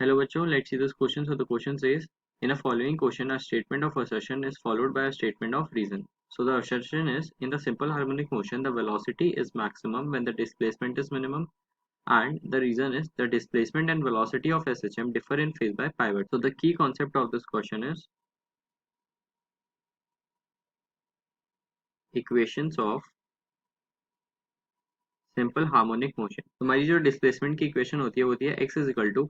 Hello बच्चों, let's see this question. So the question says, in a following question, a statement of assertion is followed by a statement of reason. So the assertion is, in the simple harmonic motion, the velocity is maximum when the displacement is minimum, and the reason is the displacement and velocity of SHM differ in phase by pi by 2. So the key concept of this question is equations of simple harmonic motion. हमारी जो displacement की equation होती है x is equal to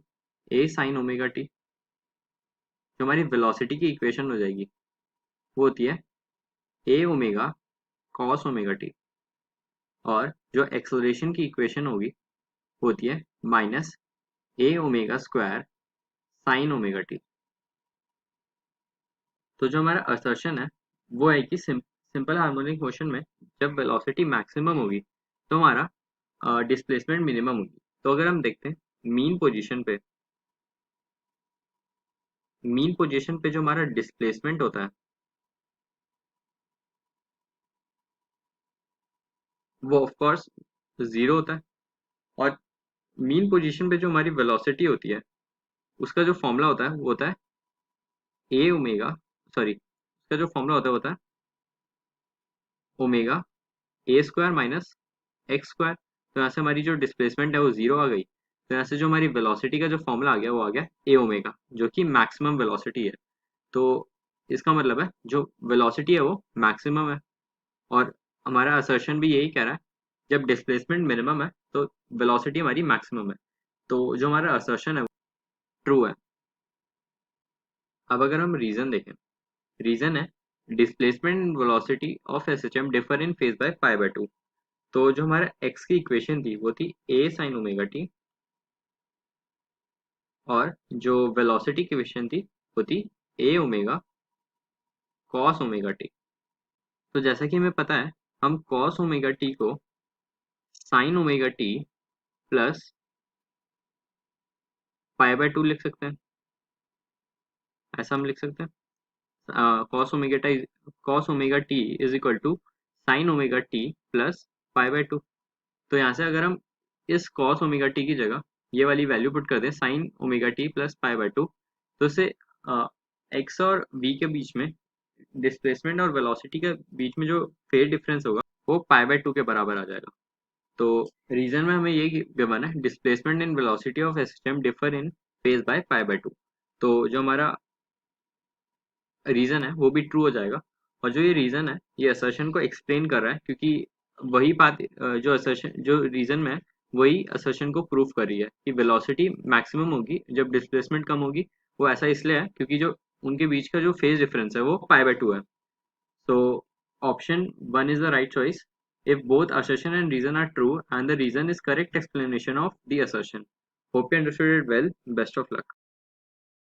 a sin omega टी. जो हमारी velocity की equation हो जाएगी वो होती है a omega cos omega T. और जो एक्सेलरेशन की इक्वेशन होगी होती है minus a omega square sine omega t. तो जो हमारा असर्शन है वो है कि सिंपल हार्मोनिक मोशन में जब वेलोसिटी मैक्सिमम होगी तो हमारा डिस्प्लेसमेंट मिनिमम होगी. तो अगर हम देखते हैं मीन पोजीशन पे जो हमारा डिस्प्लेसमेंट होता है वो ऑफ कोर्स जीरो होता है. और मीन पोजीशन पे जो हमारी वेलोसिटी होती है उसका जो फॉर्मूला होता है वो होता है ए ओमेगा सॉरी उसका जो फॉर्मूला होता है omega A square minus x square. तो यहाँ से हमारी जो डिस्प्लेसमेंट है वो जीरो आ गई. तो यहाँ से जो हमारी वेलोसिटी का जो फॉर्मूला आ गया वो आ गया ए ओमेगा, जो कि मैक्सिमम वेलोसिटी है. तो इसका मतलब है जो वेलोसिटी है वो मैक्सिमम है. और हमारा असर्शन भी यही कह रहा है जब डिस्प्लेसमेंट मिनिमम है तो वेलोसिटी हमारी मैक्सिमम है. तो जो हमारा असर्शन है वो ट्रू है. अब अगर हम रीजन देखें, रीजन है displacement velocity of SHM differ in phase by pi by 2. तो जो हमारा एक्स की इक्वेशन थी वो थी ए साइन ओमेगा टी, और जो वेलोसिटी की इक्वेशन थी वो थी a omega cos omega t. तो जैसा कि हमें पता है हम कॉस ओमेगा टी को sine omega t plus pi by 2 लिख सकते हैं. ऐसा हम लिख सकते हैं cos omega t is equal to sine omega t plus pi by 2. तो यहाँ से अगर हम इस कॉस ओमेगा टी की जगह ये वाली वैल्यू पुट कर दें sign omega t plus pi by 2, तो इससे एक्स और वी के बीच में डिस्प्लेसमेंट और वेलोसिटी के बीच में जो फेज डिफरेंस होगा वो पाई बाय 2 के बराबर आ जाएगा. तो रीजन में हमें ये गिवन है displacement and velocity of A system differ in phase by pi by 2. तो जो हमारा रीजन है वो भी ट्रू हो जाएगा. और जो ये रीजन है ये असर्शन को एक्सप्लेन कर रहा है, क्योंकि वही बात जो असर्शन जो रीजन में है वही असर्शन को प्रूफ कर रही है कि वेलोसिटी मैक्सिमम होगी जब डिस्प्लेसमेंट कम होगी. वो ऐसा इसलिए है क्योंकि जो उनके बीच का जो फेज डिफरेंस है वो पाई बाय 2 है. So option 1 is the right choice if both assertion and reason are true and the reason is correct explanation of the assertion. Hope you understood it well. Best of luck.